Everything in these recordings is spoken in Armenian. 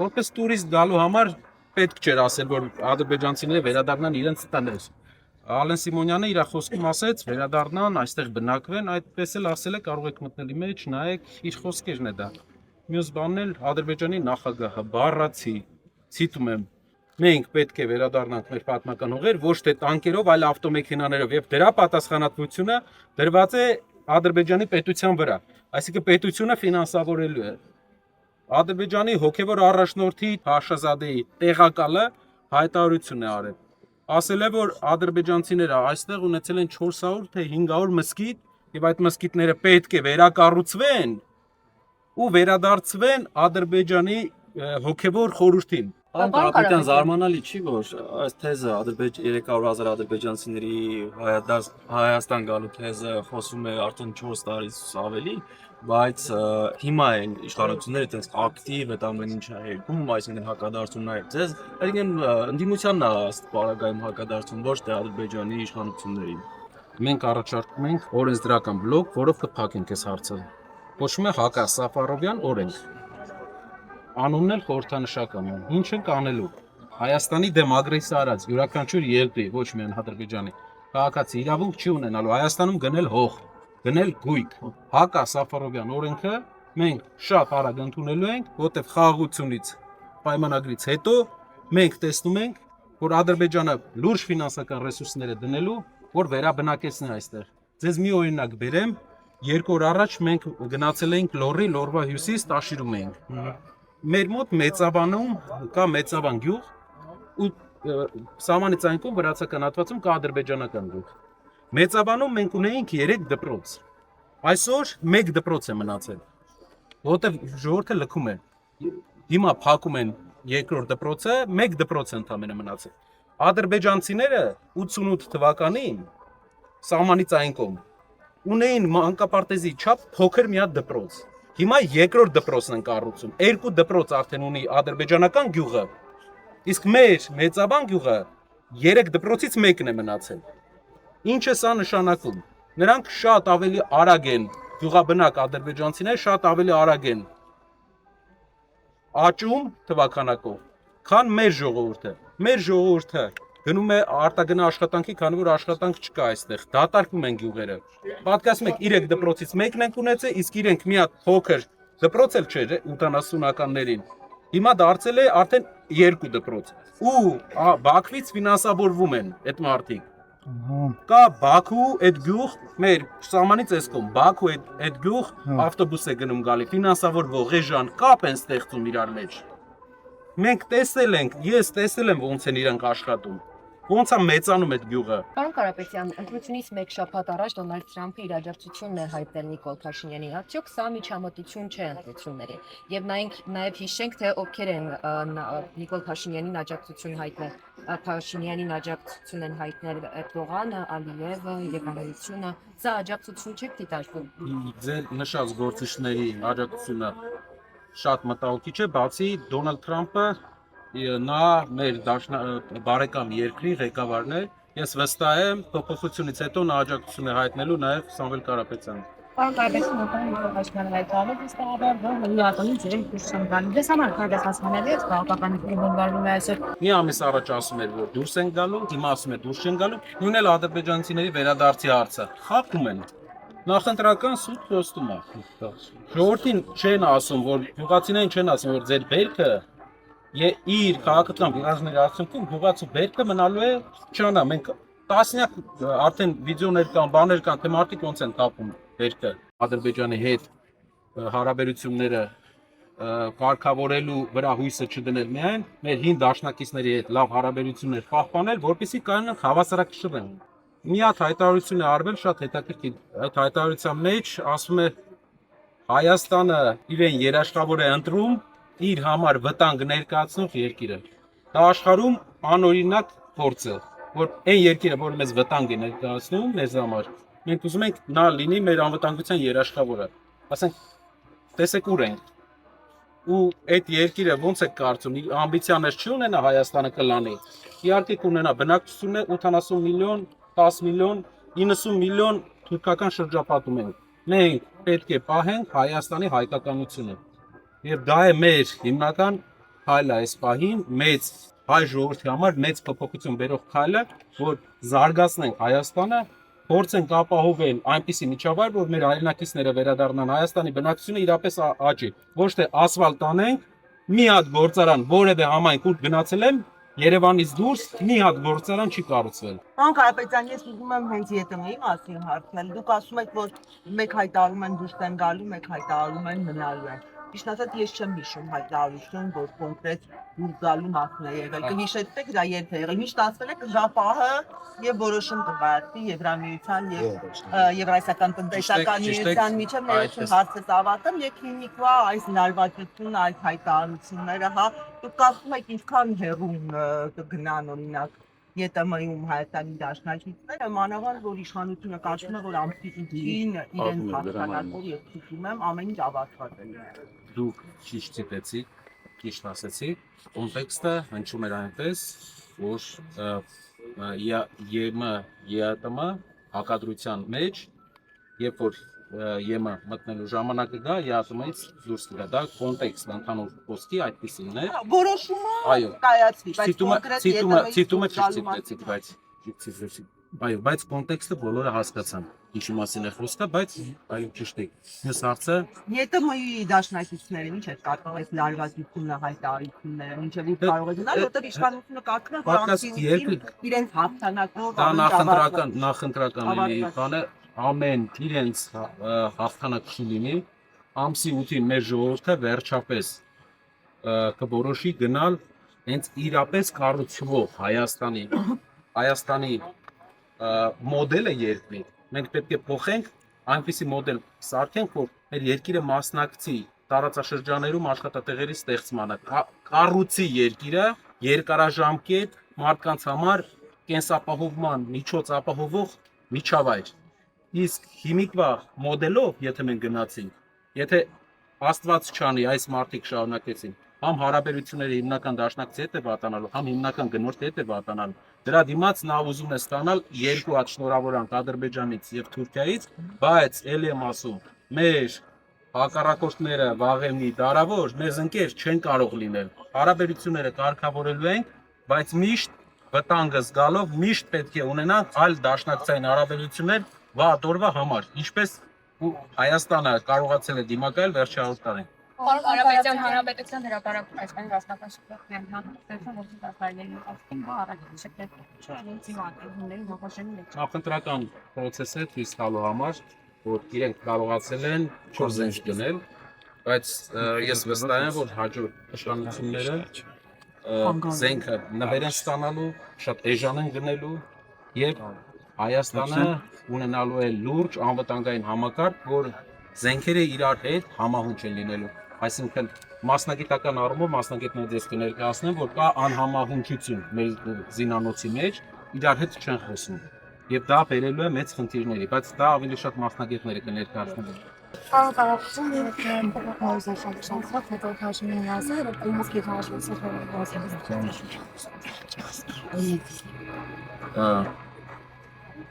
Որպես տուրիստ գալու համար պետք չէր ասել, որ ադրբեջանցիները վերադառնան իրենց տներ։ Ալեն Սիմոնյանը իր խոսքում ասեց, վերադառնան, այստեղ բնակվեն, այդպես էլ ասել է, կարող եք մտնելի մեջ, նայեք, իր խոսքերն է դա։ Մյուս բանն էլ Ադրբեջանի նախագահը բառացի, ցիտում եմ. մենք պետք է վերադառնանք մեր պատմական հողեր, ոչ թե տանկերով, այլ ավտոմեքենաներով, եւ դրա պատասխանատվությունը դրված է Ադրբեջանի պետության վրա։ Այսինքն պետությունը ֆինանսավորելու է։ Ադրբեջանի հոգևոր առաջնորդի Փաշազադեի տեղակալը հայտարարություն է արել։ Ասել է, որ ադրբեջանցիները այստեղ ունեցել են 400 թե 500 մզկիթ եւ այդ մզկիթները պետք է վերակառուցվեն ու վերադարձվեն Ադրբեջանի հոգևոր խորհրդին։ Պարոն Կարապետյան, զարմանալի չի, որ այս թեզը 300,000 ադրբեջանցիների Հայաստան գալու թեզը խոսում է արդեն 4 տարից ավելի, բայց հիմա են իշխանությունները այդպես ակտիվ այդ ամեն ինչը երկում, այսինքն հակադարձում նաև ձեզ, այսինքն ընդդիմությանն է պարագայում հակադարձում, ոչ թե Ադրբեջանի իշխանություններին։ Մենք առաջարկում ենք օրենսդրական բլոկ, որով կփակենք այս հարցը։ Կոչվում է Հակա Սաֆարովյան օրենք։ Անունն էլ խորհրդանշական է։ Ինչ ենք անելու։ Հայաստանի դեմ ագրեսիա արած յուրաքանչյուր երկրի, ոչ միայն Ադրբեջանի, քաղաքացի իրավունք չի ունենալու Հայաստանում գնել հող, գնել գույք։ Հակա Սաֆարովյան օրենքը մենք շատ արագ ընդունելու ենք, որտեղ խաղաղությունից պայմանագրից հետո մենք տեսնում ենք, որ Ադրբեջանը լուրջ ֆինանսական ռեսուրսներ է դնելու, որ վերաբնակեցնի այստեղ։ Ձեզ մի օրինակ բերեմ, 2 օր առաջ մենք գնացել էինք Լոռի, Լոռվա հյուսիս Տաշիրում էինք։ Մեր մոտ Մեծավանում կա Մեծավան գյուղ ու սահմանից այն կողմ վրացական հատվածում կա ադրբեջանական գյուղ։ Մեծավանում մենք ունեինք 3 դպրոց։ Այսօր 1 դպրոց է մնացել, որտեղ ժողովուրդը լքում է։ Հիմա փակում են 2-րդ դպրոցը, 1 դպրոց է ընդամենը մնացել։ Ադրբեջանցիները 88 թվականին սահմանից այն կողմ ունեին մանկապարտեզի չափ փոքր մի հատ դպրոց։ Հիմա 2-րդ դպրոցն են կառուցում։ 2 դպրոց արդեն ունի ադրբեջանական գյուղը, իսկ մեր Մեծաբան գյուղը 3 դպրոցից 1-ն է մնացել։ Ինչ է սա նշանակում։ Նրանք շատ ավելի արագ են, գյուղաբնակ ադրբեջանցիները շատ ավելի արագ են աճում թվականակով, քան մեր ժողովուրդը։ Մեր ժողովուրդը գնում է արտագնա աշխատանքի, քանի որ աշխատանք չկա այստեղ։ Դատարկվում են գյուղերը։ Պատկասում եք 3 դպրոցից 1-ն ենք ունեցել, իսկ իրենք մի հատ փոքր դպրոց էլ չէր 80-ականներին։ Հիմա դարձել է արդեն 2 դպրոց։ Ու Բաքվից ֆինանսավորվում են այդ մարդիկ։ Կա Բաքու այդ գյուղ, մեր սահմանից էս կողմ, Բաքու այդ գյուղ ավտոբուս է գնում գալի, ֆինանսավորվող էժան կապ են ստեղծում իրար մեջ։ Մենք տեսել ենք, ես տեսել եմ ոնց են իրանք աշխատում։ Ոնց է մեծանում այդ գյուղը։ Պարոն Կարապետյան, ընտրությունից 1 շաբաթ առաջ Դոնալդ Թրամփը իր աջակցությունն է հայտնել Նիկոլ Փաշինյանին։ Արդյոք սա միջամտություն չէ ընտրությունների։ Եվ նաև հիշենք, թե ովքեր են Նիկոլ Փաշինյանին աջակցություն հայտնել։ Փաշինյանին աջակցություն են հայտնել Էրդողանը, Ալիևը եւ Հանրությունը։ Սա աջակցություն չէ դիտարկվում։ Ձեր նշած գործիչների աջակցությունը շատ մտահոգիչ է, բացի Դոնալդ Թրամփը նա մեր բարեկամ երկրի ղեկավարն է, ես վստահ եմ փոփոխությունից հետո նա աջակցություն է հայտնելու նաև Սամվել Կարապետյանին։ Պարոն Կարապետյան, հայտարարել վստահաբար, որ լիատոնի ձեր դուրս են գալու։ Դες համար քայլես հասկանալի է, քաղաքական բնորոշումն է այսօր։ Մի ամիս առաջ ասում էր, որ դուրս են գալու, հիմա ասում է դուրս չեն գալու, նույնն էլ ադրբեջանցիների վերադարձի հարցը։ Խախտում են։ Նախընտրական սուտ խոստում է։ Ժողովրդին չեն ասում, որ գյուղացիներին չեն ասում, որ ձեր բերքը իր քաղաքական վիճակների արդյունքում գյուղացու բերքը մնալու է չանա։ Մենք տասնյակ արդեն վիդեոներ կան, բաներ կան, թե մարդիկ ոնց են կապում բերքը Ադրբեջանի հետ հարաբերությունները կարգավորելու վրա հույսը չդնել միայն մեր հին դաշնակիցների հետ լավ հարաբերություններ պահպանել, որպեսզի կանոնք հավասարակշռեն։ Մի հատ հայտարարություն է արվել շատ հետաքրքիր։ Այդ հայտարարության մեջ ասվում է Հայաստանը իրեն երաշխավոր է ընտրում իր համար վտանգ ներկայացնող երկիրը։ Դա աշխարհում անօրինակ փորձ է, որ այն երկիրը, որը մեզ վտանգ է ներկայացնում մեզ համար, մենք ուզում ենք նա լինի մեր անվտանգության երաշխավորը։ Ասենք, տեսեք ուր ենք։ Ու այդ երկիրը ոնց է կարծում, ամբիցիաներ չի ունենա Հայաստանը կլանի։ Իհարկե կունենա բնակչությունը 80 միլիոն, 10 միլիոն, 90 միլիոն թուրքական շրջապատում են։ Մենք պետք է պահենք Հայաստանի հայկականությունը։ Եվ դա է մեր հիմնական քայլը այս պահին մեծ հայ ժողովրդի համար մեծ փոփոխություն բերող քայլը, որ զարգացնենք Հայաստանը, փորձենք ապահովել այնպիսի միջավայր, որ մեր հայրենակիցները վերադառնան Հայաստանի բնակչությունը իրապես աճի։ Ոչ թե ասֆալտ անենք, մի հատ գործարան որևէ համայնք ուր գնացել եմ Երևանից դուրս մի հատ գործարան չի կառուցվել։ Պարոն Կարապետյան, ես ուզում եմ հենց ԵՏՄ-ի մասին հարցնել։ Դուք ասում եք, որ մեկ հայտարարում են դուրս են գալու, մեկ հայտարարում են մնալու են։ Ճիշտ ասած, ես չեմ հիշում հայտարարություն, որ կոնկրետ դուրս գալու մասն է եղել։ Կհիշեցեք դա երբ է եղել։ Միշտ ասվել է կժապահը եւ որոշում կվարվի Եվրամիության եւ Եվրասիական տնտեսական միության միջև ներողություն հարցը ավարտեմ եւ հիմիկվա այս լարվածությունը, այս հայտարարությունները, հա, դուք ասում եք ինչքան հեռուն կգնան օրինակ ԵՏՄ-ում Հայաստանի դաշնակիցները, մանավանդ որ իշխանությունը կարծում է, որ ամփոփին իրենց հաստատակով եւ ցույցում եմ ամեն ինչ ավարտված է։ Դուք ճիշտ ցիտեցիք, ճիշտ ասեցիք, կոնտեքստը հնչում էր այնպես, որ ԵՏՄ հակադրության մեջ, երբ որ ԵՄ մտնելու ժամանակը գա, ԵԱՏՄ-ից դուրս գա, դա կոնտեքստը ընդհանուր խոսքի այդպեսին է։ Որոշումը կայացվի, բայց կոնկրետ ցիտումը չցիտեցիք, այո, բայց կոնտեքստը բոլորը հասկացան, ինչի մասին է խոսքը, բայց այո, ճիշտ է։ Ես հարցը ԵՏՄ-ի դաշնակիցները ինչ է կարծում այս լարվածությունը հայտարարությունները, ինչեւ ու կարող է գնալ, որտեղ իշխանությունը կարծում է, որ իրենց հաղթանակով նախընտրական լինի, բանը ամեն իրենց հաղթանակ լինի, ամսի 8-ին մեր ժողովուրդը վերջապես կորոշի գնալ հենց իրապես կառուցվող Հայաստանի մոդելը երկրի։ Մենք պետք է փոխենք այնպիսի մոդել սարքենք, որ մեր երկիրը մասնակցի տարածաշրջաներում աշխատատեղերի ստեղծմանը, կառուցի երկիրը երկարաժամկետ մարդկանց համար կենսապահովման միջոց ապահովող միջավայր։ Իսկ հիմիկվա մոդելով, եթե մենք գնացինք, եթե Աստված չանի այս մարդիկ շարունակեցին, համ հարաբերությունների հիմնական դաշնակցի հետ է վատանալու, համ հիմնական գնորդի հետ է վատանալու։ Դրա դիմաց նա ուզում է ստանալ երկու հատ շնորհավորանք Ադրբեջանից եւ Թուրքիայից, բայց ելի եմ ասում, մեր հակառակորդները վաղեմի դարավոր մեզ ընկեր չեն կարող լինել։ Հարաբերությունները կարգավորելու ենք, բայց միշտ վտանգը զգալով միշտ պետք է ունենանք այլ դաշնակցային հարաբերություններ վատ օրվա համար, ինչպես Հայաստանը կարողացել է դիմակայել վերջի 100 տարին։ Պարոն Կարապետյան, Հանրապետության հրապարակում այսպես ռազմական շփոթներն հանդիպեցան, որ դասարների ասում առաջին շփոթները հողոշենի մեջ։ Նախընտրական process-ը ցույց տալու համար, որ իրենք կարողացել են 4 զենք գնել, բայց ես վստահ եմ, որ հաջորդ իշխանությունները զենքը նվեր են ստանալու, շատ էժան են գնելու եւ Հայաստանը ունենալու է լուրջ անվտանգային համակարգ, որ զենքերը իրար հետ համահունչ են լինելու։ Այսինքն մասնագիտական առումով մասնագետները դες կներկայացնեն, որ կա անհամահունչություն մեր զինանոցի մեջ, իրար հետ չեն խոսում։ Եվ դա բերելու է մեծ խնդիրների, բայց դա ավելի շատ մասնագետները կներկայացնեն։ Պարոն Կարապետյան,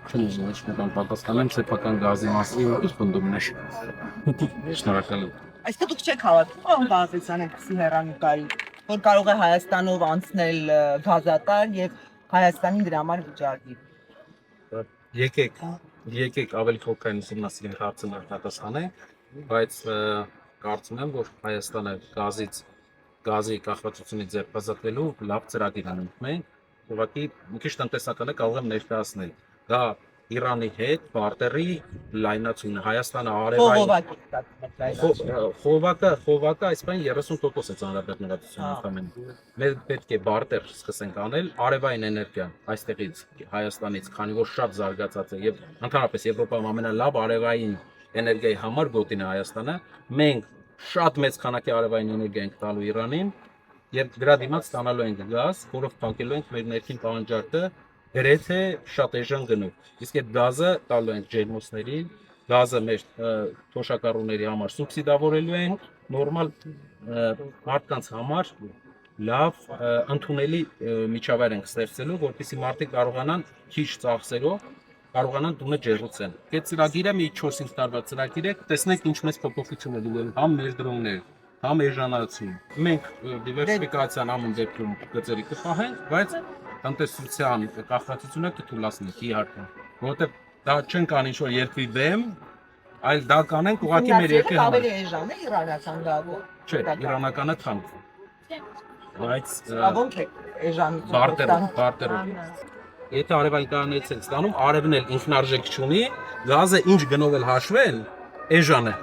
Չնայած ինչ մտան պատասխանեմ սեփական գազի մասին, ինչ պնդումն է։ Շնորհակալ եմ։ Այստեղ դուք չեք հավատում, պարոն Կարապետյան, այդպիսի հեռանկարի, որ կարող է Հայաստանով անցնել գազատար եւ Հայաստանի դրա համար վճարվի։ Եկեք ավելի փոքրին ուսումնասիրենք հարցը պատասխանենք, բայց կարծում եմ, որ Հայաստանը գազի կախվածությունից ձերբազատվելու լավ ծրագիր ունենք մենք, ուղղակի մի քիչ տնտեսականը կարող եմ ներկայացնել։ Դա Իրանի հետ բարտերի լայնացումն է, Հայաստանը արևային խողովակը այս բան 30% է ծանրաբեռնվածությունը ընդամենը։ Մեր պետք է բարտեր սկսենք անել արևային էներգիան այստեղից Հայաստանից, քանի որ շատ զարգացած է եւ ընդհանրապես Եվրոպայում ամենալավ արևային էներգիայի համար գոտին է Հայաստանը։ Մենք շատ մեծ քանակի արևային էներգիա ենք տալու Իրանին եւ դրա դիմաց ստանալու ենք գազ, որով փանկելու ենք մեր ներքին պահանջարկը գրեթե շատ էժան գնով։ Իսկ այդ գազը տալու ենք ջերմոցներին, գազը մեր թոշակառուների համար սուբսիդավորելու ենք, նորմալ մարդկանց համար լավ ընդունելի միջավայր ենք ստեղծելու, որպեսզի մարդիկ կարողանան քիչ ծախսերով կարողանան տունը ջերուցեն։ Այդ ծրագիրը մի 4-5 տարվա ծրագիր է, տեսնենք ինչ մեծ փոփոխություն է լինելու, համ մեր դրոններ, համ էժանացում։ Մենք դիվերսիֆիկացիան ամեն դեպքում գծերի կփահենք, բայց տնտեսության կախվածությունը կթուլացնենք իհարկե։ Որովհետև դա չենք անի ինչ-որ երկրի դեմ, այլ դա կանենք ուղղակի մեր երկրի համար։ ավելի էժան է իրանական գալու։ Չէ, իրանականը թանկ։ Բայց Ոնց է էժանություն։ բարտերով։ Եթե արևելքանից են ստանում, արևն էլ ինքնարժեք չունի, գազը ինչ գնով էլ հաշվել, էժան է։